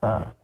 Tá.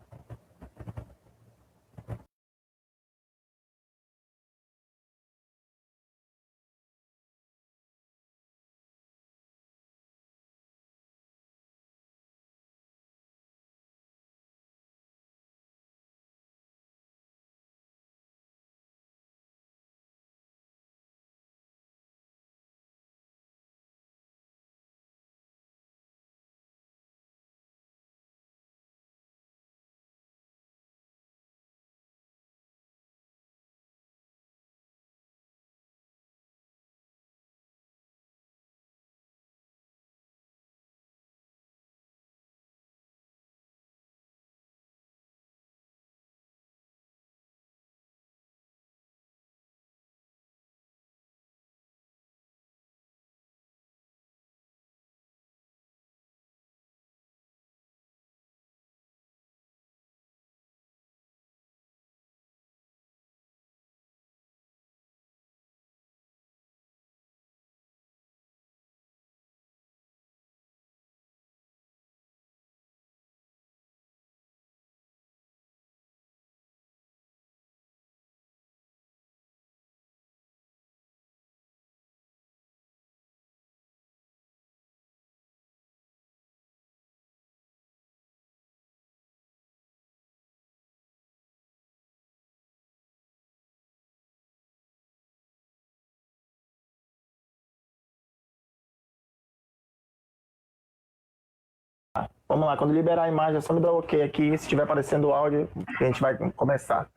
Vamos lá, quando liberar a imagem, é só me dar ok aqui. Se estiver aparecendo o áudio, a gente vai começar.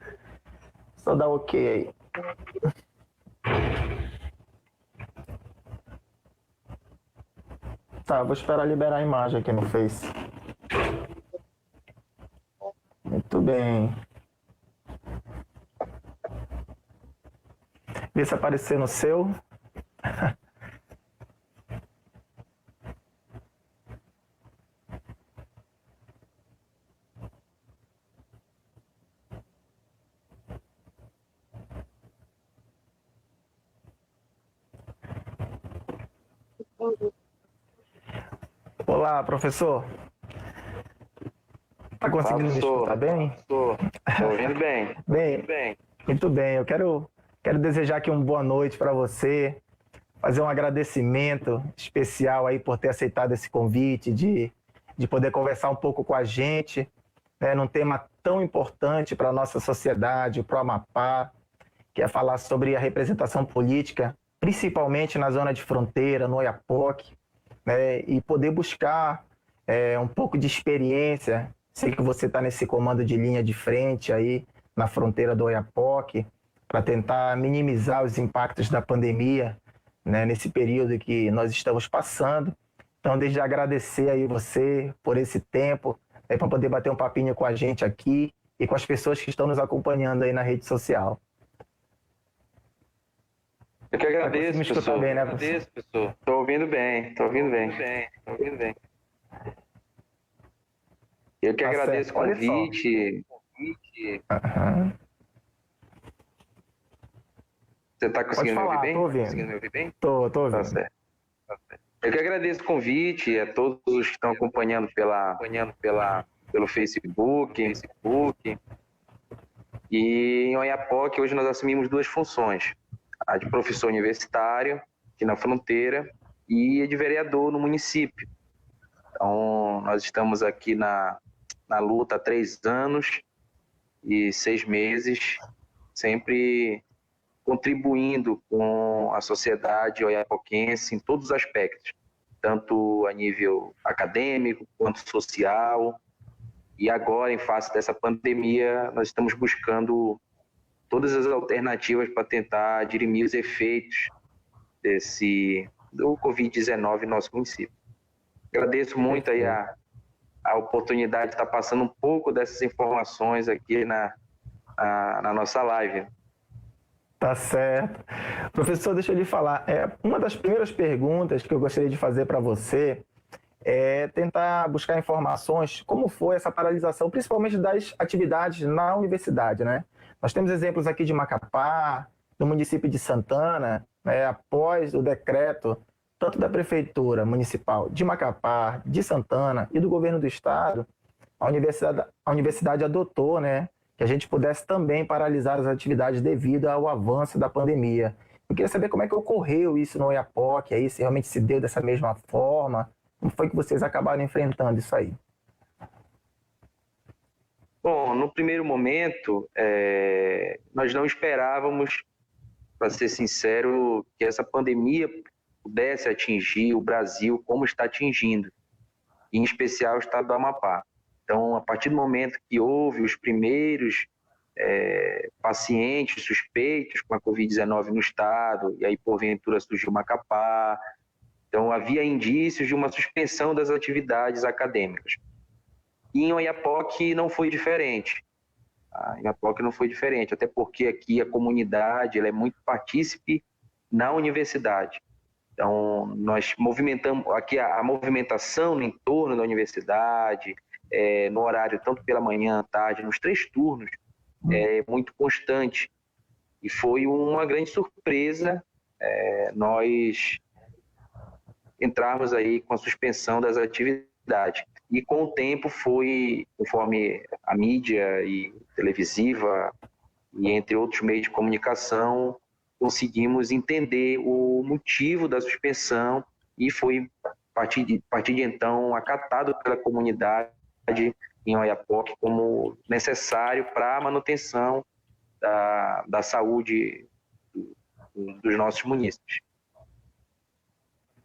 Só dá ok aí. Tá, vou esperar liberar a imagem aqui no Face. Muito bem. Vê se aparecer no seu. Olá, professor. Tá conseguindo me escutar bem? Estou ouvindo bem. Bem, muito bem. Eu quero desejar aqui uma boa noite para você, fazer um agradecimento especial aí por ter aceitado esse convite de poder conversar um pouco com a gente, né, num tema tão importante para a nossa sociedade, para o Amapá, que é falar sobre a representação política, principalmente na zona de fronteira, no Oiapoque, né, e poder buscar um pouco de experiência. Sei que você está nesse comando de linha de frente aí na fronteira do Oiapoque para tentar minimizar os impactos da pandemia, né, nesse período que nós estamos passando. Então, desde já agradecer aí você por esse tempo, para poder bater um papinho com a gente aqui e com as pessoas que estão nos acompanhando aí na rede social. Eu que agradeço, me escutar professor. Bem, né, professor? Estou ouvindo bem. Eu que agradeço o convite. Uhum. Você está conseguindo me ouvir bem? Tô ouvindo. Conseguindo me ouvir bem? Tô ouvindo. Tá certo. Eu que agradeço o convite a todos os que estão acompanhando pelo Facebook. E em Oiapoque, hoje nós assumimos duas funções. A de professor universitário, aqui na fronteira, e a de vereador no município. Então, nós estamos aqui na luta há 3 anos e 6 meses, sempre contribuindo com a sociedade oiapoquense em todos os aspectos, tanto a nível acadêmico quanto social. E agora, em face dessa pandemia, nós estamos buscando todas as alternativas para tentar dirimir os efeitos do Covid-19 no nosso município. Agradeço muito aí a oportunidade de estar passando um pouco dessas informações aqui na nossa live. Tá certo. Professor, deixa eu lhe falar. Uma das primeiras perguntas que eu gostaria de fazer para você é tentar buscar informações como foi essa paralisação, principalmente das atividades na universidade, né? Nós temos exemplos aqui de Macapá, do município de Santana, né, após o decreto tanto da Prefeitura Municipal de Macapá, de Santana e do Governo do Estado, a universidade adotou, né, que a gente pudesse também paralisar as atividades devido ao avanço da pandemia. Eu queria saber como é que ocorreu isso no Oiapoque, aí, se realmente se deu dessa mesma forma, como foi que vocês acabaram enfrentando isso aí? Bom, no primeiro momento, nós não esperávamos, para ser sincero, que essa pandemia pudesse atingir o Brasil como está atingindo, em especial o estado do Amapá. Então, a partir do momento que houve os primeiros pacientes suspeitos com a Covid-19 no estado, e aí porventura surgiu Macapá, então havia indícios de uma suspensão das atividades acadêmicas. E em Oiapoque não foi diferente. Em Oiapoque não foi diferente, até porque aqui a comunidade ela é muito partícipe na universidade. Então, nós movimentamos aqui a movimentação no entorno da universidade, no horário tanto pela manhã, tarde, nos 3 turnos, é muito constante. E foi uma grande surpresa nós entrarmos aí com a suspensão das atividades. E com o tempo foi, conforme a mídia e televisiva e entre outros meios de comunicação, conseguimos entender o motivo da suspensão e foi, a partir de então, acatado pela comunidade em Oiapoque como necessário para a manutenção da saúde dos nossos munícipes.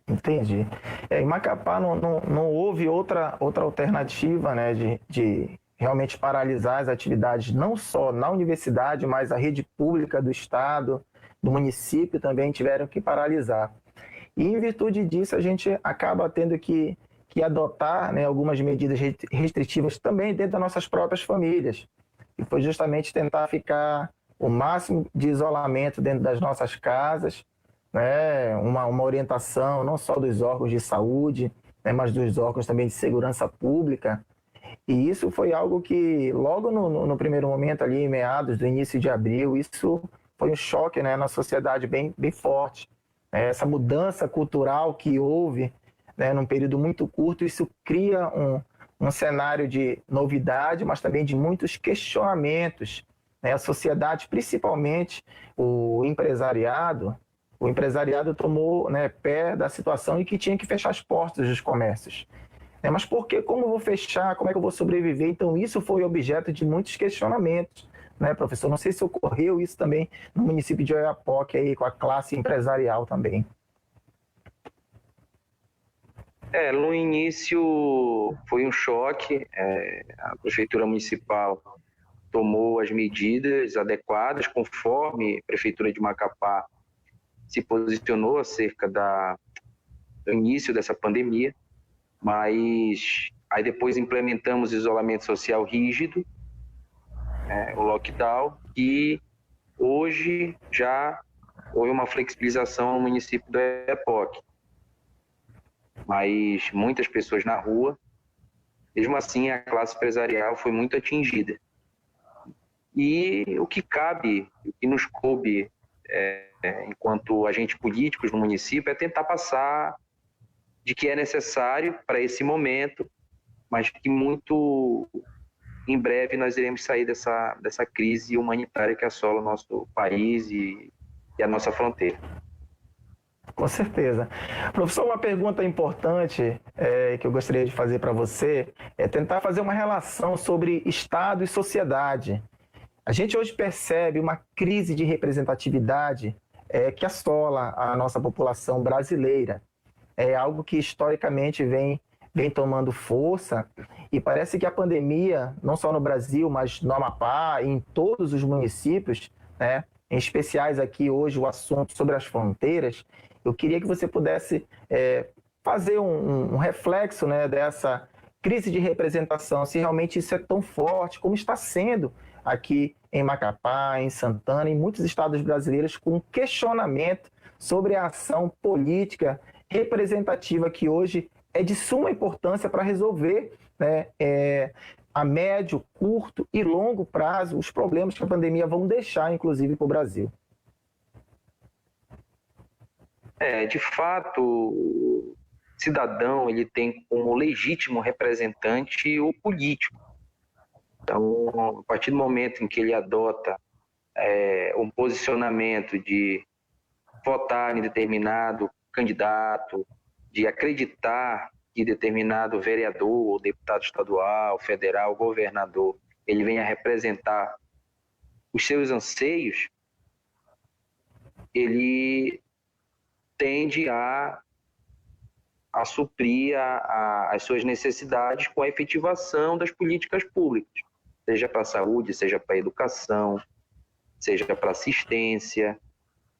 Entendi. Em Macapá não houve outra alternativa, né, de realmente paralisar as atividades, não só na universidade, mas a rede pública do estado, do município também tiveram que paralisar. E em virtude disso, a gente acaba tendo que adotar, né, algumas medidas restritivas também dentro das nossas próprias famílias. E foi justamente tentar ficar o máximo de isolamento dentro das nossas casas, né, uma orientação não só dos órgãos de saúde, né, mas dos órgãos também de segurança pública. E isso foi algo que, logo no primeiro momento, ali em meados do início de abril, isso foi um choque, né, na sociedade bem forte. Essa mudança cultural que houve, né, num período muito curto, isso cria um cenário de novidade, mas também de muitos questionamentos. Né? A sociedade, principalmente o empresariado tomou, né, pé da situação e que tinha que fechar as portas dos comércios. Mas por que? Como eu vou fechar? Como é que eu vou sobreviver? Então, isso foi objeto de muitos questionamentos, né, professor? Não sei se ocorreu isso também no município de Oiapoque, aí, com a classe empresarial também. No início foi um choque, a Prefeitura Municipal tomou as medidas adequadas, conforme a Prefeitura de Macapá se posicionou acerca do início dessa pandemia, mas aí depois implementamos isolamento social rígido, o lockdown, e hoje já houve uma flexibilização no município do Oiapoque, mas muitas pessoas na rua. Mesmo assim, a classe empresarial foi muito atingida. E o que cabe, o que nos coube enquanto agentes políticos no município é tentar passar de que é necessário para esse momento, mas que muito em breve nós iremos sair dessa crise humanitária que assola o nosso país e a nossa fronteira. Com certeza. Professor, uma pergunta importante que eu gostaria de fazer para você é tentar fazer uma relação sobre Estado e sociedade. A gente hoje percebe uma crise de representatividade que assola a nossa população brasileira. É algo que historicamente vem tomando força e parece que a pandemia, não só no Brasil, mas no Amapá e em todos os municípios, né, em especiais aqui hoje o assunto sobre as fronteiras, eu queria que você pudesse fazer um reflexo, né, dessa crise de representação, se realmente isso é tão forte como está sendo aqui em Macapá, em Santana, em muitos estados brasileiros, com questionamento sobre a ação política representativa que hoje é de suma importância para resolver, né, a médio, curto e longo prazo os problemas que a pandemia vão deixar, inclusive, para o Brasil. De fato, cidadão ele tem como legítimo representante o político. Então, a partir do momento em que ele adota um posicionamento de votar em determinado candidato, de acreditar que determinado vereador, ou deputado estadual, federal, governador, ele venha representar os seus anseios, ele tende a suprir as suas necessidades com a efetivação das políticas públicas, seja para a saúde, seja para a educação, seja para a assistência.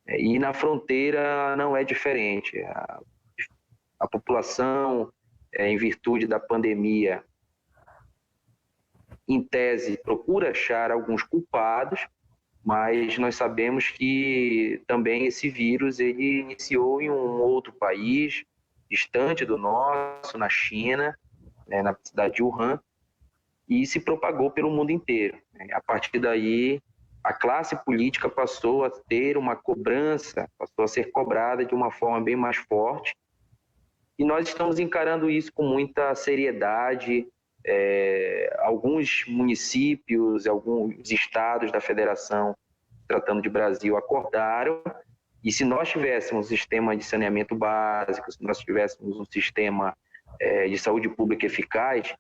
E na fronteira não é diferente. A população, em virtude da pandemia, em tese, procura achar alguns culpados, mas nós sabemos que também esse vírus ele iniciou em um outro país, distante do nosso, na China, na cidade de Wuhan, e se propagou pelo mundo inteiro. A partir daí, a classe política passou a ter uma cobrança, passou a ser cobrada de uma forma bem mais forte, e nós estamos encarando isso com muita seriedade. Alguns municípios, alguns estados da federação, tratando de Brasil, acordaram, e se nós tivéssemos um sistema de saneamento básico, se nós tivéssemos um sistema de saúde pública eficaz,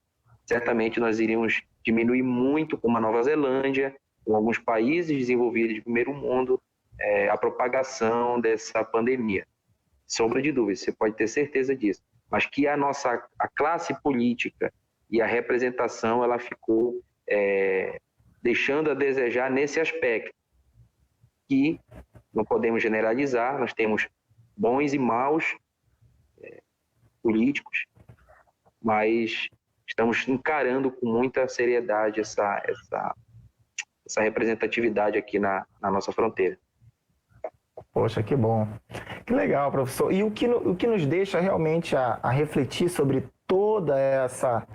certamente nós iríamos diminuir muito, como a Nova Zelândia, com alguns países desenvolvidos de primeiro mundo, a propagação dessa pandemia. Sombra de dúvida, você pode ter certeza disso. Mas que a classe política e a representação, ela ficou deixando a desejar nesse aspecto, que não podemos generalizar, nós temos bons e maus políticos, mas estamos encarando com muita seriedade essa representatividade aqui na nossa fronteira. Poxa, que bom. Que legal, professor. E o que nos deixa realmente a refletir sobre toda essa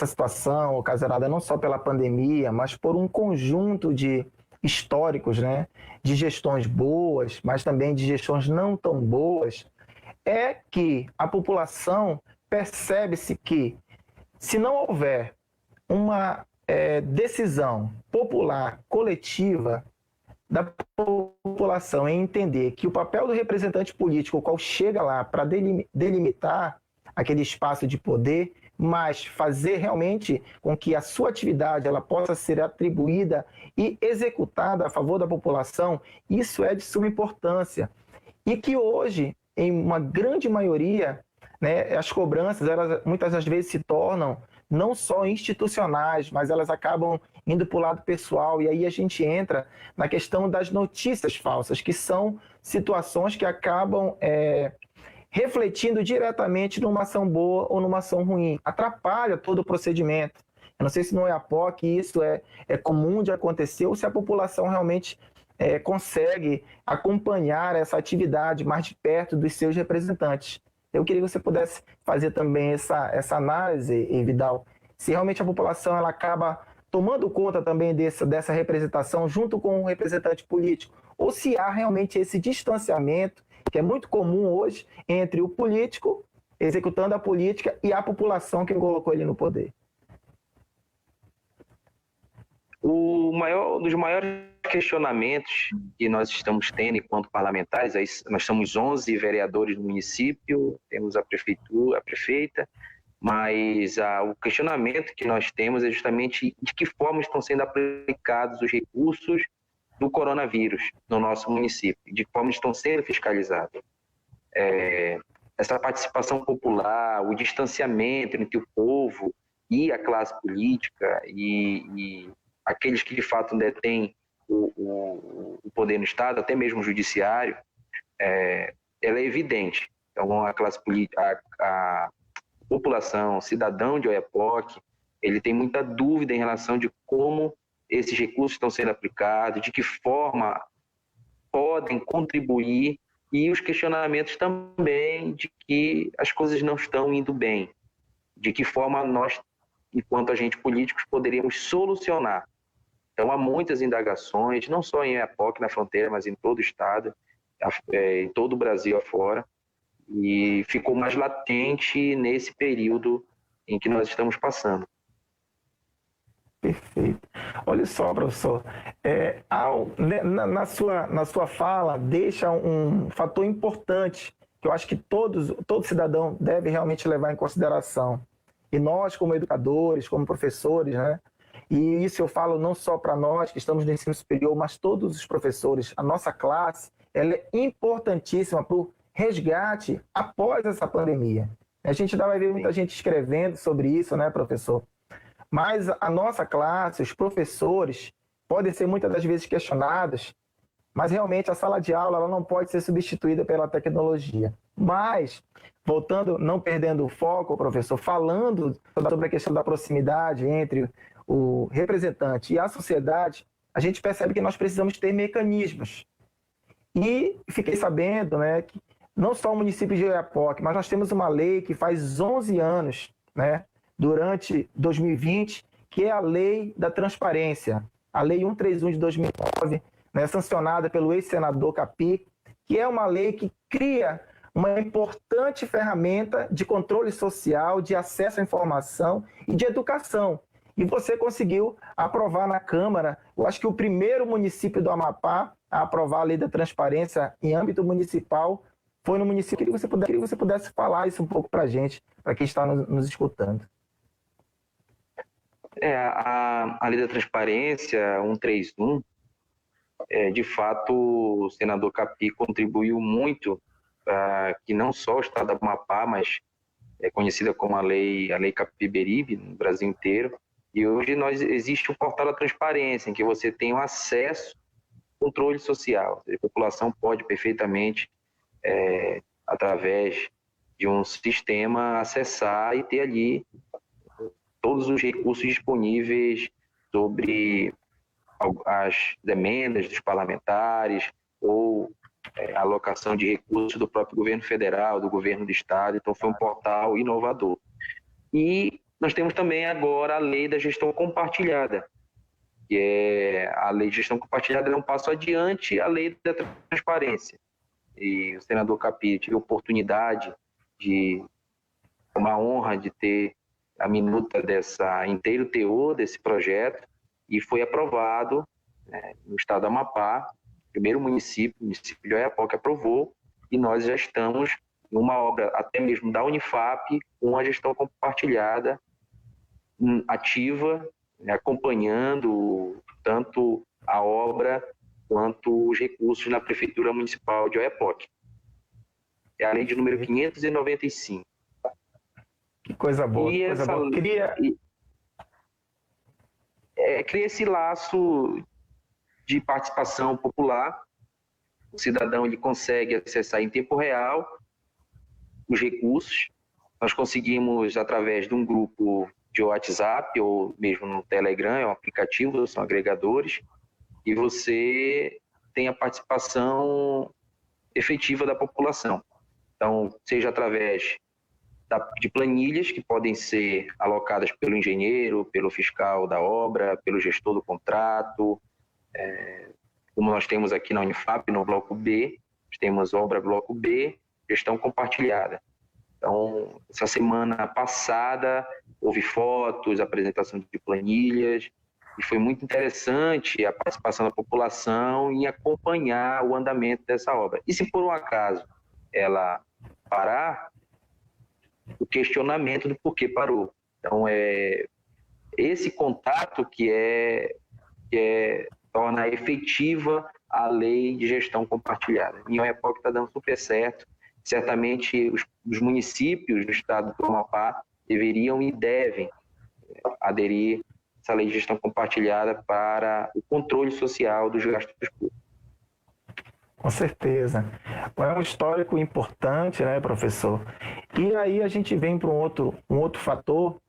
situação ocasionada não só pela pandemia, mas por um conjunto de históricos, né? De gestões boas, mas também de gestões não tão boas, é que a população percebe-se que, se não houver uma decisão popular, coletiva, da população em entender que o papel do representante político, o qual chega lá para delimitar aquele espaço de poder, mas fazer realmente com que a sua atividade ela possa ser atribuída e executada a favor da população, isso é de suma importância. E que hoje, em uma grande maioria, né, as cobranças, elas muitas das vezes se tornam não só institucionais, mas elas acabam indo para o lado pessoal, e aí a gente entra na questão das notícias falsas, que são situações que acabam refletindo diretamente numa ação boa ou numa ação ruim, atrapalha todo o procedimento. Eu não sei se no EAPOC isso é comum de acontecer, ou se a população realmente consegue acompanhar essa atividade mais de perto dos seus representantes. Eu queria que você pudesse fazer também essa análise, Vidal, se realmente a população ela acaba tomando conta também dessa representação junto com o representante político, ou se há realmente esse distanciamento, que é muito comum hoje, entre o político executando a política e a população que colocou ele no poder. Um dos maiores questionamentos que nós estamos tendo enquanto parlamentares, nós somos 11 vereadores no município, temos a prefeita, mas o questionamento que nós temos é justamente de que forma estão sendo aplicados os recursos do coronavírus no nosso município, de que forma estão sendo fiscalizados. Essa participação popular, o distanciamento entre o povo e a classe política e aqueles que de fato detêm o poder no Estado, até mesmo o judiciário, ela é evidente. Então, a classe política, a população, o cidadão de Oiapoque, ele tem muita dúvida em relação de como esses recursos estão sendo aplicados, de que forma podem contribuir, e os questionamentos também de que as coisas não estão indo bem, de que forma nós, enquanto agentes políticos, poderíamos solucionar. Então, há muitas indagações, não só em Oiapoque, na fronteira, mas em todo o Estado, em todo o Brasil afora, e ficou mais latente nesse período em que nós estamos passando. Perfeito. Olha só, professor, na sua fala, deixa um fator importante que eu acho que todo cidadão deve realmente levar em consideração. E nós, como educadores, como professores, né? E isso eu falo não só para nós que estamos no ensino superior, mas todos os professores, a nossa classe, ela é importantíssima para o resgate após essa pandemia. A gente ainda vai ver muita gente escrevendo sobre isso, né, professor? Mas a nossa classe, os professores, podem ser muitas das vezes questionados, mas realmente a sala de aula ela não pode ser substituída pela tecnologia. Mas, voltando, não perdendo o foco, professor, falando sobre a questão da proximidade entre o representante e a sociedade, a gente percebe que nós precisamos ter mecanismos. E fiquei sabendo, né, que não só o município de Oiapoque, mas nós temos uma lei que faz 11 anos, né, durante 2020, que é a Lei da Transparência, a Lei 131 de 2009, né, sancionada pelo ex-senador Capi, que é uma lei que cria uma importante ferramenta de controle social, de acesso à informação e de educação. E você conseguiu aprovar na Câmara, eu acho que o primeiro município do Amapá a aprovar a Lei da Transparência em âmbito municipal foi no município. Queria que você pudesse falar isso um pouco para a gente, para quem está nos escutando. A Lei da Transparência 131, de fato, o senador Capi contribuiu muito para que não só o estado do Amapá, mas é conhecida como a Lei Capiberibe no Brasil inteiro. E hoje existe o portal da transparência, em que você tem o acesso ao controle social. A população pode perfeitamente, através de um sistema, acessar e ter ali todos os recursos disponíveis sobre as demandas dos parlamentares ou alocação de recursos do próprio governo federal, do governo do estado. Então foi um portal inovador. E nós temos também agora a Lei da Gestão Compartilhada, que a Lei de Gestão Compartilhada é um passo adiante à Lei da Transparência. E o senador Capi tive a oportunidade de, uma honra de ter a minuta inteiro teor desse projeto, e foi aprovado, né, no estado do Amapá, primeiro município de Oiapoque aprovou, e nós já estamos em uma obra até mesmo da Unifap, com a gestão compartilhada ativa, né, acompanhando tanto a obra quanto os recursos na Prefeitura Municipal de Oiapoque. É a lei de número 595. Que coisa boa. E coisa boa. Cria esse laço de participação popular. O cidadão ele consegue acessar em tempo real os recursos. Nós conseguimos, através de um grupo de WhatsApp ou mesmo no Telegram, é um aplicativo, são agregadores, e você tem a participação efetiva da população. Então, seja através de planilhas que podem ser alocadas pelo engenheiro, pelo fiscal da obra, pelo gestor do contrato, como nós temos aqui na Unifap, no Bloco B, nós temos obra Bloco B, gestão compartilhada. Então, essa semana passada, houve fotos, apresentação de planilhas, e foi muito interessante a participação da população em acompanhar o andamento dessa obra. E se por um acaso ela parar, o questionamento do porquê parou. Então, esse contato que torna efetiva a lei de gestão compartilhada. Em Oiapoque está dando super certo. Certamente os municípios do estado do Amapá deveriam e devem aderir a essa lei de gestão compartilhada para o controle social dos gastos públicos. Com certeza. É um histórico importante, né, professor? E aí a gente vem para um outro fator,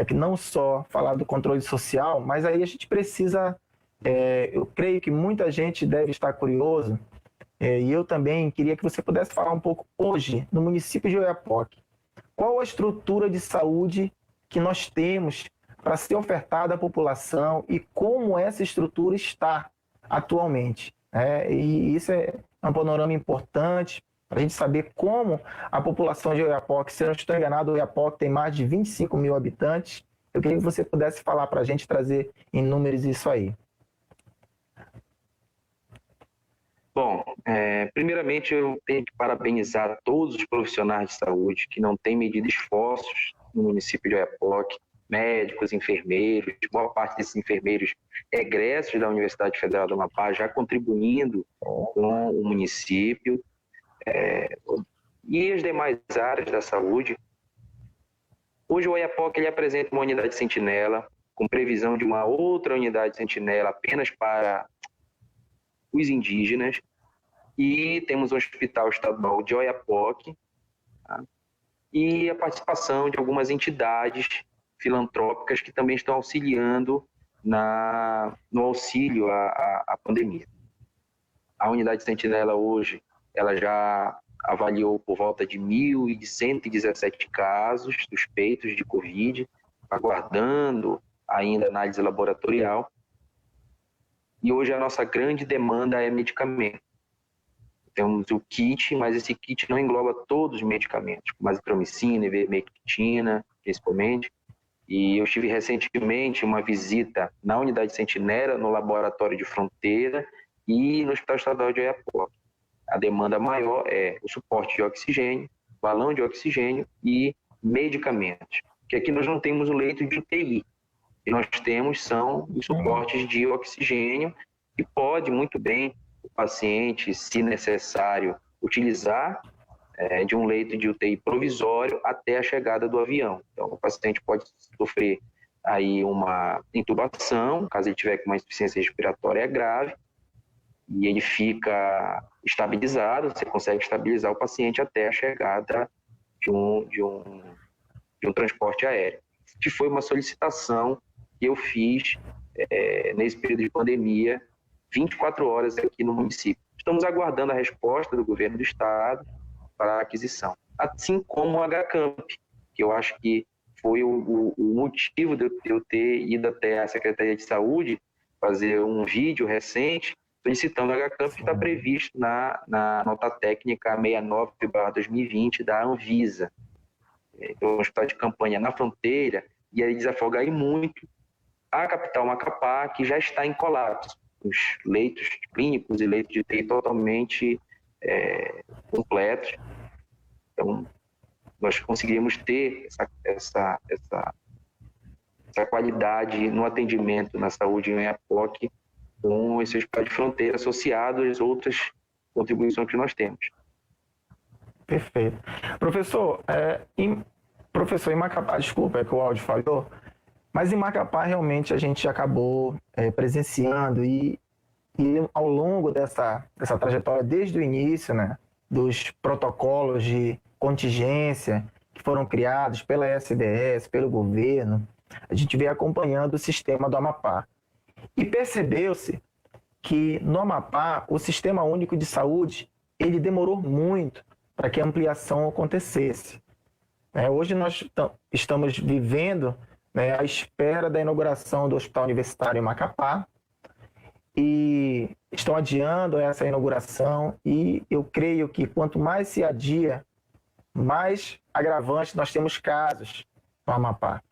que não só falar do controle social, mas aí a gente precisa, eu creio que muita gente deve estar curioso, e eu também queria que você pudesse falar um pouco hoje, no município de Oiapoque, qual a estrutura de saúde que nós temos para ser ofertada à população e como essa estrutura está atualmente. E isso é um panorama importante, para a gente saber como a população de Oiapoque, se eu não estou enganado, Oiapoque tem mais de 25 mil habitantes. Eu queria que você pudesse falar para a gente, trazer em números isso aí. Bom, primeiramente eu tenho que parabenizar todos os profissionais de saúde que não têm medido esforços no município de Oiapoque, médicos, enfermeiros, boa parte desses enfermeiros egressos da Universidade Federal do Amapá, já contribuindo com o município, e as demais áreas da saúde. Hoje o Oiapoque ele apresenta uma unidade sentinela, com previsão de uma outra unidade sentinela apenas para os indígenas, e temos um hospital estadual de Oiapoque, tá? E a participação de algumas entidades filantrópicas que também estão auxiliando no auxílio à pandemia. A unidade sentinela hoje, ela já avaliou por volta de 1.117 casos suspeitos de Covid, aguardando ainda análise laboratorial. E hoje a nossa grande demanda é medicamento. Temos o kit, mas esse kit não engloba todos os medicamentos, como azitromicina, ivermectina, principalmente. E eu tive recentemente uma visita na unidade sentinela, no laboratório de fronteira e no Hospital Estadual de Oiapoque. A demanda maior é o suporte de oxigênio, balão de oxigênio e medicamentos. Porque aqui nós não temos o leito de UTI. O que nós temos são os suportes de oxigênio, que pode muito bem o paciente, se necessário, utilizar de um leito de UTI provisório até a chegada do avião. Então, o paciente pode sofrer aí uma intubação, caso ele tiver com uma insuficiência respiratória grave, e ele fica estabilizado, você consegue estabilizar o paciente até a chegada de um transporte aéreo. Que foi uma solicitação que eu fiz nesse período de pandemia, 24 horas aqui no município. Estamos aguardando a resposta do governo do estado para a aquisição. Assim como o HCamp, que eu acho que foi o motivo de eu ter ido até a Secretaria de Saúde fazer um vídeo recente solicitando o HCamp, que está previsto na nota técnica 69/2020 da Anvisa. Então, um hospital de campanha na fronteira, e aí desafogar muito a capital Macapá, que já está em colapso. Os leitos clínicos e leitos de UTI totalmente completos. Então, nós conseguimos ter essa qualidade no atendimento na saúde em Oiapoque com esse hospital de fronteira associado às outras contribuições que nós temos. Perfeito. Professor, em Macapá, desculpa, é que o áudio falhou, mas em Macapá realmente a gente acabou presenciando e ao longo dessa trajetória, desde o início, né, dos protocolos de contingência que foram criados pela SDS, pelo governo, a gente veio acompanhando o sistema do Amapá. E percebeu-se que no Amapá, o Sistema Único de Saúde, ele demorou muito para que a ampliação acontecesse. Hoje nós estamos vivendo à espera da inauguração do Hospital Universitário em Macapá, e estão adiando essa inauguração, e eu creio que quanto mais se adia, mais agravantes nós temos casos no Amapá.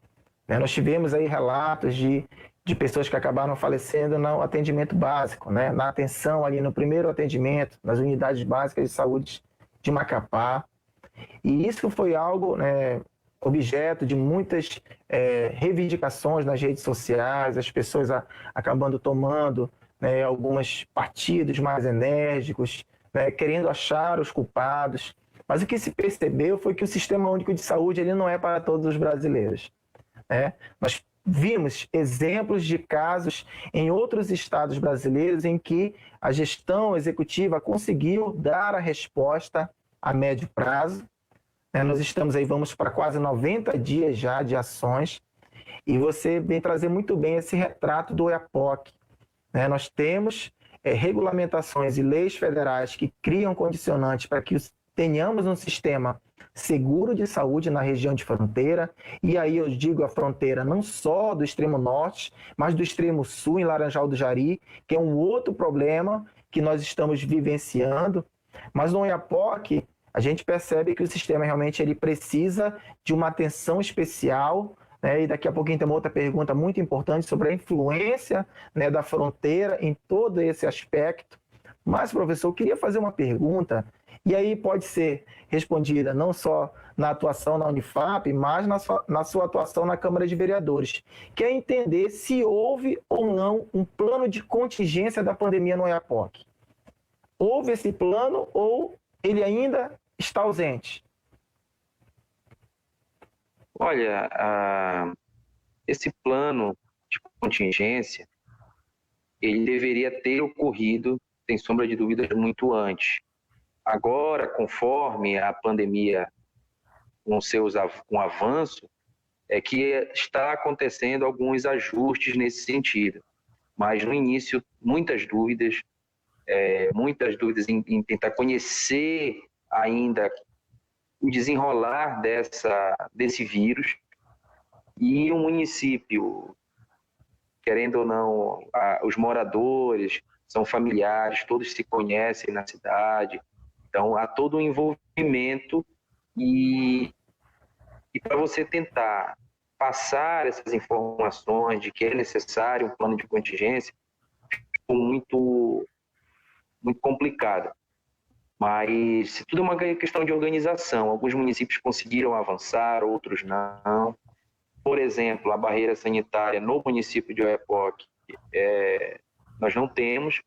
Nós tivemos aí relatos de pessoas que acabaram falecendo no atendimento básico, na atenção ali no primeiro atendimento, nas unidades básicas de saúde de Macapá. E isso foi algo objeto de muitas reivindicações nas redes sociais, as pessoas acabando tomando alguns partidos mais enérgicos, querendo achar os culpados. Mas o que se percebeu foi que o Sistema Único de Saúde ele não é para todos os brasileiros. Nós vimos exemplos de casos em outros estados brasileiros em que a gestão executiva conseguiu dar a resposta a médio prazo. Nós estamos aí, vamos para quase 90 dias já de ações, e você vem trazer muito bem esse retrato do Oiapoque. Nós temos regulamentações e leis federais que criam condicionantes para que tenhamos um sistema seguro de saúde na região de fronteira, e aí eu digo a fronteira não só do extremo norte, mas do extremo sul, em Laranjal do Jari, que é um outro problema que nós estamos vivenciando. Mas no Oiapoque, a gente percebe que o sistema realmente ele precisa de uma atenção especial, né? E daqui a pouquinho tem uma outra pergunta muito importante sobre a influência, né, da fronteira em todo esse aspecto. Mas, professor, eu queria fazer uma pergunta, e aí pode ser respondida não só na atuação na Unifap, mas na sua atuação na Câmara de Vereadores, que é entender se houve ou não um plano de contingência da pandemia no Oiapoque. Houve esse plano ou ele ainda está ausente? Olha, esse plano de contingência, ele deveria ter ocorrido, sem sombra de dúvidas, muito antes. Agora, conforme a pandemia, com o avanço, é que está acontecendo alguns ajustes nesse sentido. Mas no início, muitas dúvidas em tentar conhecer ainda o desenrolar desse vírus. E o município, querendo ou não, os moradores são familiares, todos se conhecem na cidade, então há todo um envolvimento e para você tentar passar essas informações de que é necessário um plano de contingência, ficou muito, muito complicado. Mas tudo é uma questão de organização. Alguns municípios conseguiram avançar, outros não. Por exemplo, a barreira sanitária no município de Oiapoque, nós não temos,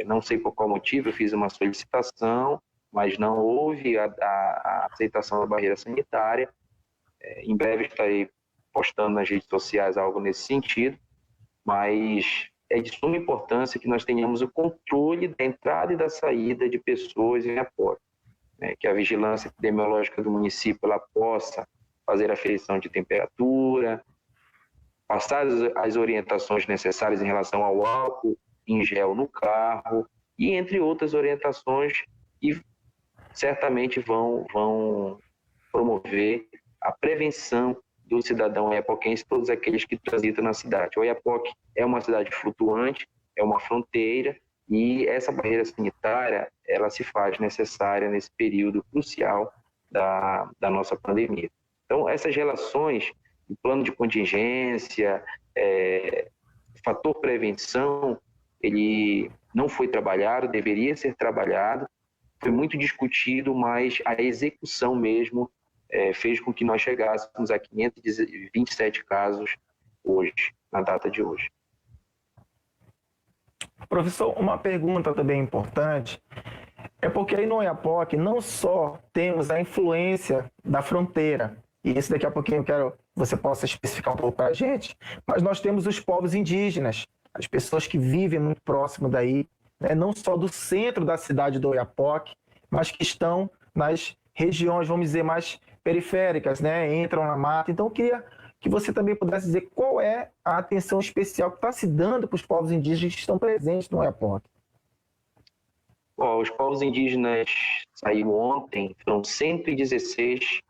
não sei por qual motivo, eu fiz uma solicitação, mas não houve a aceitação da barreira sanitária. Em breve estarei postando nas redes sociais algo nesse sentido, mas é de suma importância que nós tenhamos o controle da entrada e da saída de pessoas em Oiapoque, né? Que a vigilância epidemiológica do município ela possa fazer a aferição de temperatura, passar as orientações necessárias em relação ao álcool em gel no carro e entre outras orientações que certamente vão promover a prevenção do cidadão oiapoquense, todos aqueles que transitam na cidade. O Oiapoque é uma cidade flutuante, é uma fronteira, e essa barreira sanitária ela se faz necessária nesse período crucial da nossa pandemia. Então, essas relações, o plano de contingência, fator prevenção, ele não foi trabalhado, deveria ser trabalhado, foi muito discutido, mas a execução mesmo fez com que nós chegássemos a 527 casos hoje, na data de hoje. Professor, uma pergunta também importante, é porque aí no Oiapoque não só temos a influência da fronteira, e isso daqui a pouquinho eu quero que você possa especificar um pouco para a gente, mas nós temos os povos indígenas, as pessoas que vivem muito próximo daí, né, não só do centro da cidade do Oiapoque, mas que estão nas regiões, vamos dizer, mais periféricas, né, entram na mata. Então eu queria que você também pudesse dizer qual é a atenção especial que está se dando para os povos indígenas que estão presentes no Oiapoque. Bom, os povos indígenas saiu ontem, foram 116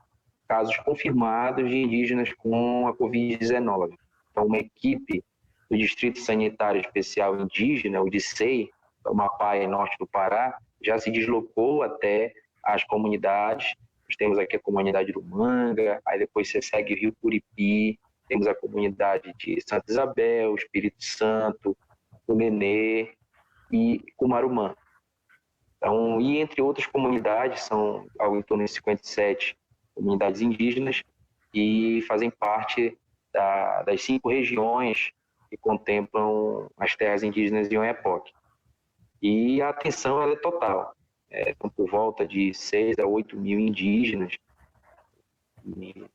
casos confirmados de indígenas com a Covid-19. Então, uma equipe do Distrito Sanitário Especial Indígena, o DICEI, do Amapá e Norte do Pará, já se deslocou até as comunidades. Nós temos aqui a comunidade do Manga, aí depois você segue Rio Curipi, temos a comunidade de Santa Isabel, Espírito Santo, Umenê e Cumarumã. Então, e entre outras comunidades, são algo em torno de 57 comunidades indígenas e fazem parte das 5 regiões que contemplam as terras indígenas de Oiapoque. E a atenção ela é total. Então, por volta de 6 a 8 mil indígenas que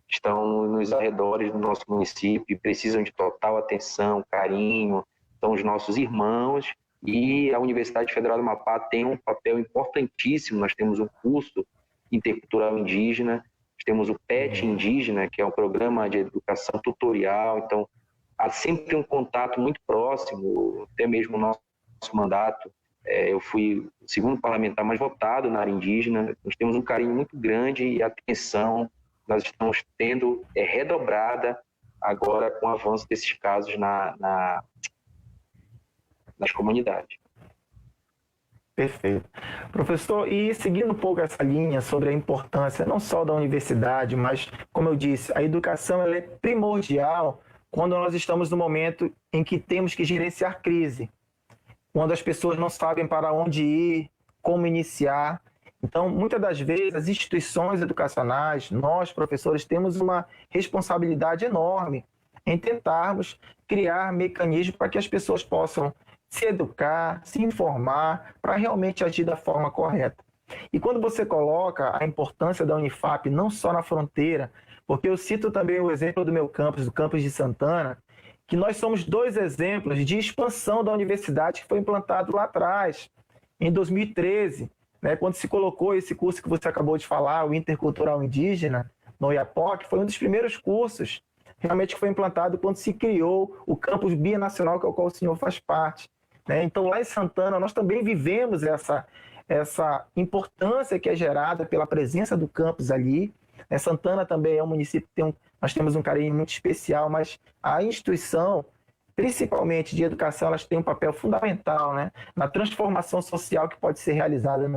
estão nos arredores do nosso município e precisam de total atenção, carinho. São os nossos irmãos e a Universidade Federal do Amapá tem um papel importantíssimo. Nós temos um curso intercultural indígena, temos o PET indígena, que é um programa de educação tutorial. Então, há sempre um contato muito próximo, até mesmo o nosso mandato. Eu fui o segundo parlamentar mais votado na área indígena. Nós temos um carinho muito grande e atenção nós estamos tendo redobrada agora com o avanço desses casos nas comunidades. Perfeito. Professor, e seguindo um pouco essa linha sobre a importância não só da universidade, mas, como eu disse, a educação ela é primordial quando nós estamos no momento em que temos que gerenciar crise, quando as pessoas não sabem para onde ir, como iniciar. Então, muitas das vezes, as instituições educacionais, nós, professores, temos uma responsabilidade enorme em tentarmos criar mecanismos para que as pessoas possam se educar, se informar, para realmente agir da forma correta. E quando você coloca a importância da Unifap não só na fronteira, porque eu cito também o exemplo do meu campus, do campus de Santana, que nós somos dois exemplos de expansão da universidade que foi implantado lá atrás, em 2013, né, quando se colocou esse curso que você acabou de falar, o Intercultural Indígena, no Oiapoque, foi um dos primeiros cursos realmente que foi implantado quando se criou o campus binacional, que é o qual o senhor faz parte. Né? Então, lá em Santana, nós também vivemos essa importância que é gerada pela presença do campus ali. Santana também é um município que nós temos um carinho muito especial, mas a instituição, principalmente de educação, elas têm um papel fundamental, né, na transformação social que pode ser realizada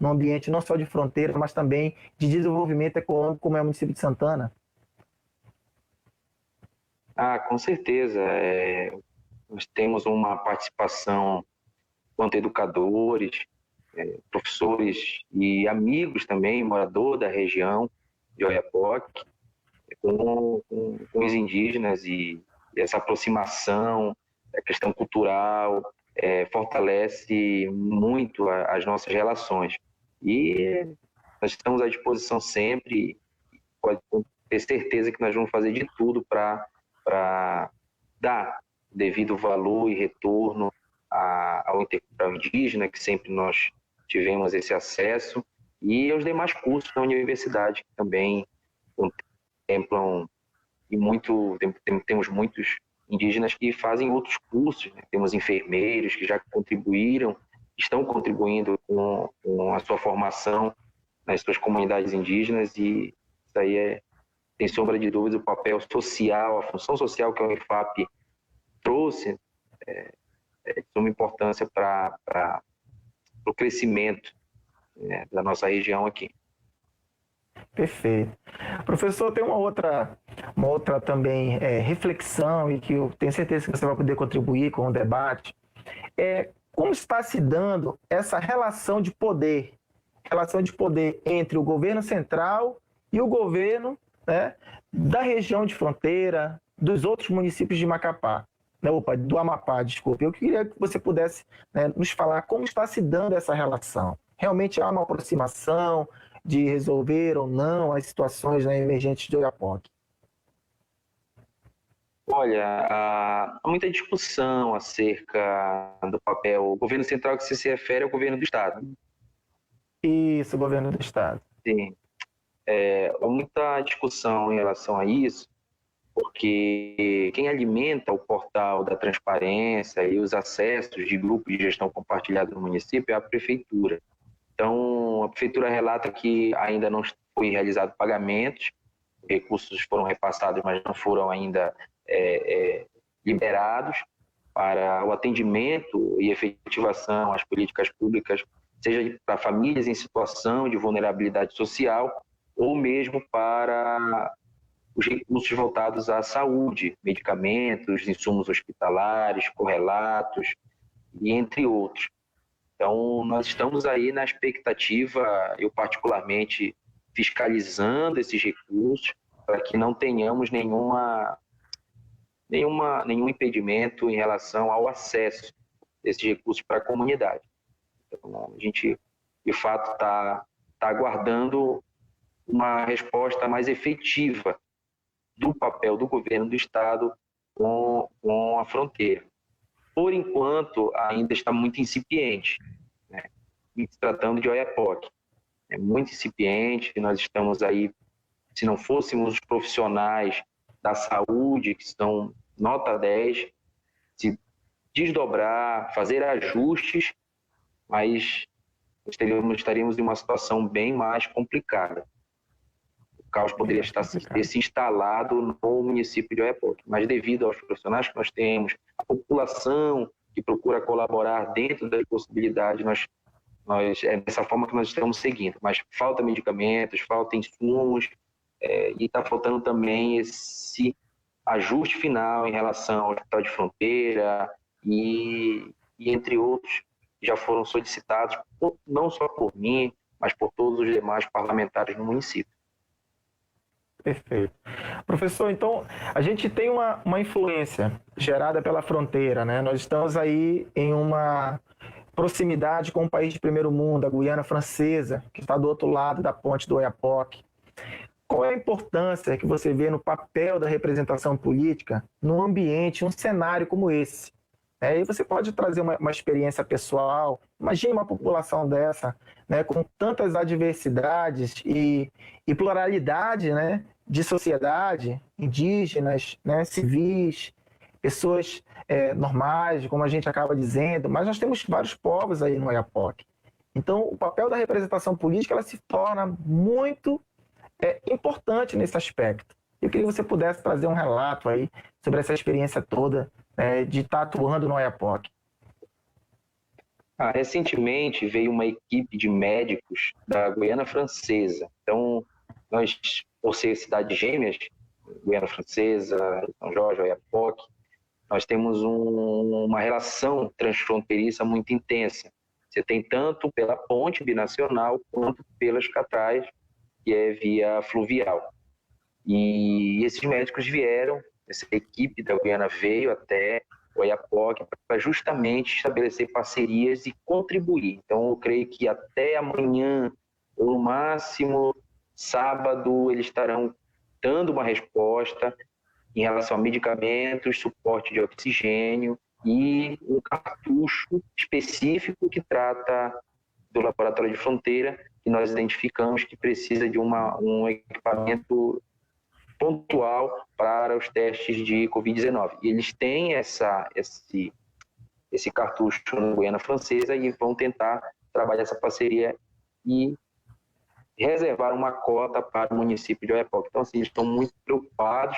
no ambiente não só de fronteira, mas também de desenvolvimento econômico, como é o município de Santana. Com certeza. Nós temos uma participação quanto educadores, professores e amigos também, morador da região de Oiapoque, com os indígenas e essa aproximação, a questão cultural, fortalece muito as nossas relações. E nós estamos à disposição sempre, pode ter certeza que nós vamos fazer de tudo para dar devido valor e retorno ao intercultural indígena, que sempre nós tivemos esse acesso, e aos demais cursos da universidade, que também contemplam, temos muitos indígenas que fazem outros cursos, né? Temos enfermeiros que já contribuíram, estão contribuindo com a sua formação nas suas comunidades indígenas, e isso aí sem sombra de dúvida, o papel social, a função social que a Unifap trouxe de suma importância para o crescimento, né, da nossa região aqui. Perfeito. Professor, tem uma outra também reflexão, e que eu tenho certeza que você vai poder contribuir com o debate. Como está se dando essa relação de poder entre o governo central e o governo, né, da região de fronteira, dos outros municípios de Macapá, né, do Amapá, desculpe. Eu queria que você pudesse, né, nos falar como está se dando essa relação. Realmente há uma aproximação de resolver ou não as situações, né, emergentes de Oiapoque? Olha, há muita discussão acerca do papel. O governo central que se refere ao governo do Estado. Isso, governo do Estado. Sim. Há muita discussão em relação a isso, porque quem alimenta o portal da transparência e os acessos de grupos de gestão compartilhada no município é a prefeitura. Então, a prefeitura relata que ainda não foi realizado pagamentos, recursos foram repassados, mas não foram ainda liberados para o atendimento e efetivação às políticas públicas, seja para famílias em situação de vulnerabilidade social, ou mesmo para os recursos voltados à saúde, medicamentos, insumos hospitalares, correlatos, e entre outros. Então, nós estamos aí na expectativa, eu particularmente fiscalizando esses recursos, para que não tenhamos nenhum impedimento em relação ao acesso desses recursos para a comunidade. Então, a gente, de fato, está aguardando uma resposta mais efetiva do papel do governo do Estado com a fronteira. Por enquanto, ainda está muito incipiente, né? E se tratando de Oiapoque. É muito incipiente, nós estamos aí, se não fôssemos os profissionais da saúde, que estão nota 10, se desdobrar, fazer ajustes, mas estaríamos em uma situação bem mais complicada. O caos poderia ter se instalado no município de Oiapoque, mas devido aos profissionais que nós temos, a população que procura colaborar dentro das possibilidades, nós É dessa forma que nós estamos seguindo. Mas falta medicamentos, falta insumos, e está faltando também esse ajuste final em relação ao hospital de fronteira e entre outros, já foram solicitados, não só por mim, mas por todos os demais parlamentares no município. Perfeito. Professor, então, a gente tem uma influência gerada pela fronteira, né? Nós estamos aí em uma proximidade com um país de primeiro mundo, a Guiana Francesa, que está do outro lado da ponte do Oiapoque. Qual é a importância que você vê no papel da representação política num ambiente, um cenário como esse? E você pode trazer uma experiência pessoal. Imagine uma população dessa, né, com tantas adversidades e pluralidade, né, de sociedade, indígenas, né, civis, pessoas normais, como a gente acaba dizendo, mas nós temos vários povos aí no Oiapoque. Então, o papel da representação política ela se torna muito importante nesse aspecto. Eu queria que você pudesse trazer um relato aí sobre essa experiência toda de estar atuando no Oiapoque. Recentemente veio uma equipe de médicos da Guiana Francesa. Então, nós, por ser cidades gêmeas, Guiana Francesa, São Jorge, Oiapoque, nós temos uma relação transfronteiriça muito intensa. Você tem tanto pela ponte binacional quanto pelas catais, que é via fluvial. E esses médicos vieram, essa equipe da Guiana veio até Oiapoque para justamente estabelecer parcerias e contribuir. Então, eu creio que até amanhã, ou no máximo sábado, eles estarão dando uma resposta em relação a medicamentos, suporte de oxigênio e um cartucho específico que trata do laboratório de fronteira, que nós identificamos que precisa de um equipamento pontual para os testes de Covid-19. E eles têm esse cartucho na Guiana Francesa e vão tentar trabalhar essa parceria e reservar uma cota para o município de Oiapoque. Então, assim, eles estão muito preocupados,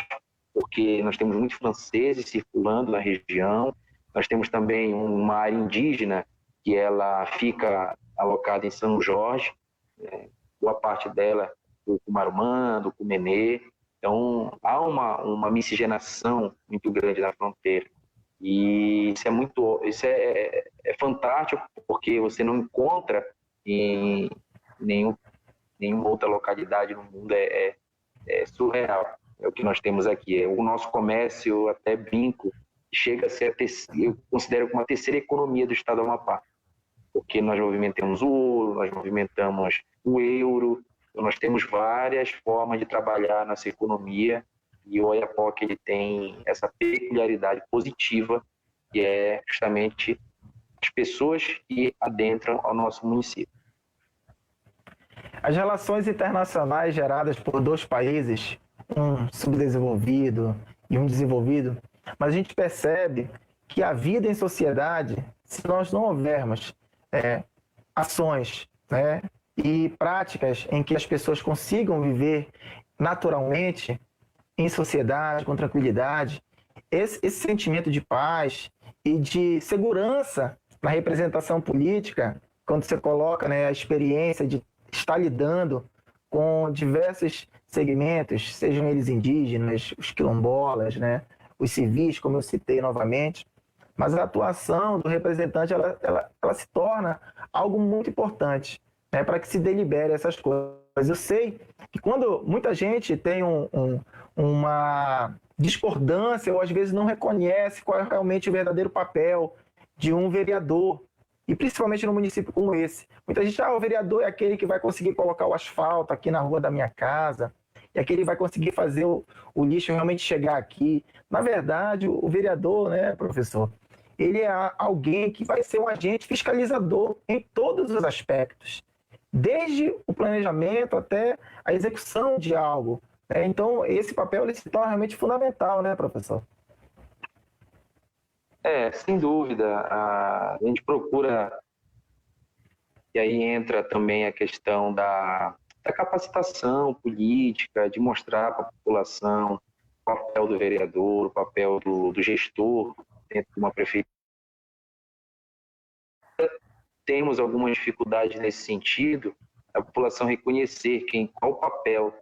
porque nós temos muitos franceses circulando na região, nós temos também uma área indígena que ela fica alocada em São Jorge, boa parte dela do Cumarumã, do Cumenê. Então, há uma miscigenação muito grande na fronteira. E isso é fantástico, porque você não encontra em nenhuma outra localidade no mundo, é surreal. É o que nós temos aqui. O nosso comércio, até brinco, chega a ser, eu considero como a terceira economia do estado do Amapá, porque nós movimentamos o ouro, nós movimentamos o euro, então nós temos várias formas de trabalhar nessa economia e o Oiapoque ele tem essa peculiaridade positiva que é justamente as pessoas que adentram ao nosso município. As relações internacionais geradas por dois países, um subdesenvolvido e um desenvolvido, mas a gente percebe que a vida em sociedade, se nós não houvermos ações, né, e práticas em que as pessoas consigam viver naturalmente em sociedade, com tranquilidade, esse sentimento de paz e de segurança na representação política, quando você coloca, né, a experiência de estar lidando com diversos segmentos, sejam eles indígenas, os quilombolas, né, os civis, como eu citei novamente, mas a atuação do representante ela se torna algo muito importante, né, para que se delibere essas coisas. Eu sei que quando muita gente tem uma discordância ou às vezes não reconhece qual é realmente o verdadeiro papel de um vereador, e principalmente no município como esse. Muita gente, o vereador é aquele que vai conseguir colocar o asfalto aqui na rua da minha casa, e aquele vai conseguir fazer o lixo realmente chegar aqui. Na verdade, o vereador, né, professor, ele é alguém que vai ser um agente fiscalizador em todos os aspectos, desde o planejamento até a execução de algo. Então, esse papel ele se torna realmente fundamental, né, professor? Sem dúvida. A gente procura, e aí entra também a questão da capacitação política, de mostrar para a população o papel do vereador, o papel do gestor dentro de uma prefeitura. temos algumas dificuldades nesse sentido, a população reconhecer qual o papel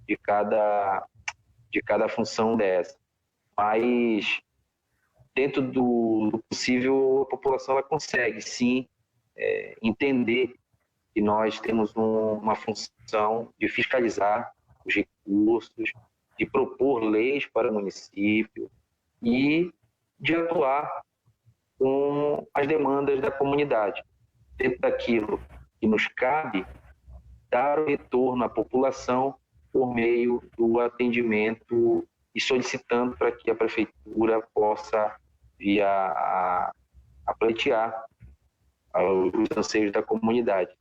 de cada função dessa. Mas, dentro do possível, a população ela consegue, sim, entender que nós temos uma função de fiscalizar os recursos, de propor leis para o município e de atuar com as demandas da comunidade. Dentro daquilo que nos cabe, dar o retorno à população por meio do atendimento e solicitando para que a prefeitura possa vir a pleitear os anseios da comunidade.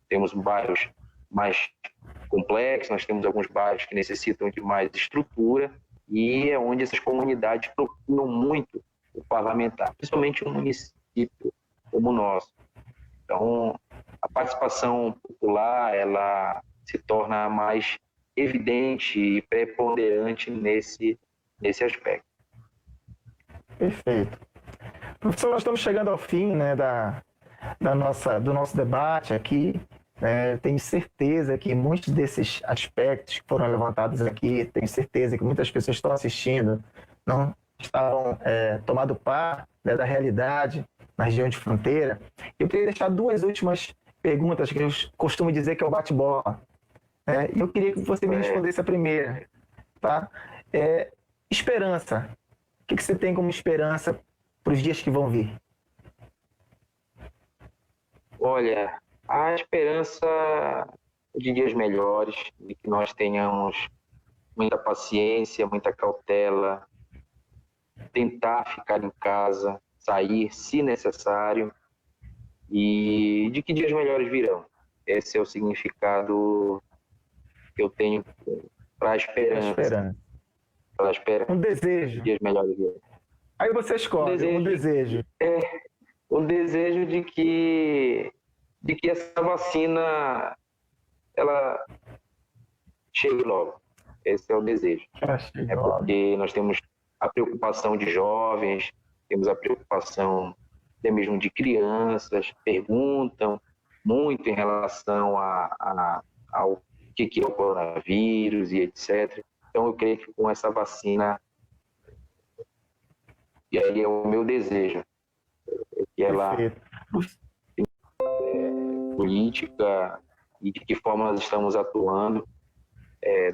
Temos bairros mais complexos, nós temos alguns bairros que necessitam de mais estrutura e é onde essas comunidades procuram muito o parlamentar, principalmente um município como o nosso. Então, a participação popular ela se torna mais evidente e preponderante nesse aspecto. Perfeito. Professor, nós estamos chegando ao fim, né, do nosso debate aqui. Tenho certeza que muitos desses aspectos que foram levantados aqui, tenho certeza que muitas pessoas que estão assistindo não estavam tomando par, né, da realidade na região de fronteira. Eu queria deixar duas últimas perguntas que eu costumo dizer que é o bate-bola. E eu queria que você me respondesse a primeira. Tá? Esperança. O que você tem como esperança para os dias que vão vir? Olha, a esperança de dias melhores, de que nós tenhamos muita paciência, muita cautela, tentar ficar em casa, sair se necessário, e de que dias melhores virão. Esse é o significado que eu tenho para a esperança. Para a esperança. Um desejo. Dias melhores virão. Aí você escolhe um desejo. O desejo de que essa vacina ela chegue logo. Esse é o desejo. Porque nós temos a preocupação de jovens, temos a preocupação até mesmo de crianças, perguntam muito em relação ao que é o coronavírus e etc. Então eu creio que com essa vacina, e aí é o meu desejo, que ela política e de que forma nós estamos atuando,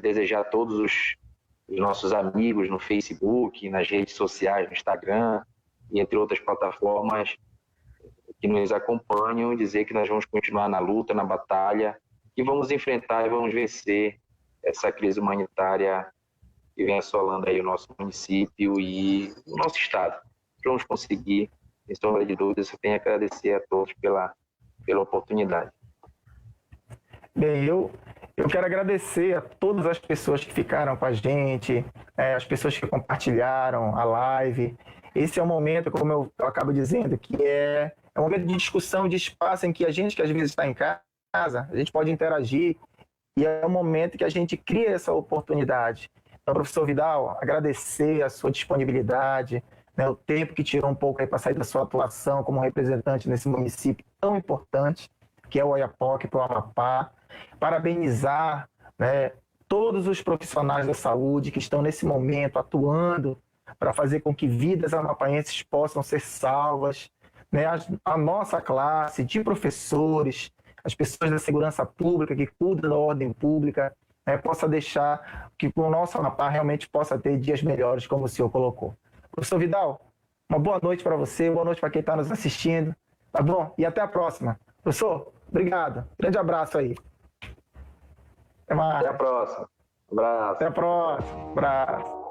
desejar a todos os nossos amigos no Facebook, nas redes sociais, no Instagram e entre outras plataformas que nos acompanham, dizer que nós vamos continuar na luta, na batalha, e vamos enfrentar e vamos vencer essa crise humanitária que vem assolando aí o nosso município e o nosso estado. Vamos conseguir, sem sombra de dúvidas, eu tenho a agradecer a todos pela oportunidade. Bem, eu quero agradecer a todas as pessoas que ficaram com a gente, as pessoas que compartilharam a live. Esse é um momento, como eu acabo dizendo, que é um momento de discussão, de espaço em que a gente, que às vezes está em casa, a gente pode interagir, e é um momento que a gente cria essa oportunidade. Então, professor Vidal, agradecer a sua disponibilidade, né, o tempo que tirou um pouco para sair da sua atuação como representante nesse município tão importante, que é o Oiapoque, para o Amapá. Parabenizar, né, todos os profissionais da saúde que estão nesse momento atuando para fazer com que vidas amapaenses possam ser salvas, né, a nossa classe de professores, as pessoas da segurança pública que cuidam da ordem pública, possa deixar que o nosso Amapá realmente possa ter dias melhores, como o senhor colocou. Professor Vidal, uma boa noite para você, boa noite para quem está nos assistindo, tá bom? E até a próxima. Professor, obrigado. Grande abraço aí. Até mais. Até a próxima. Abraço. Até a próxima. Abraço.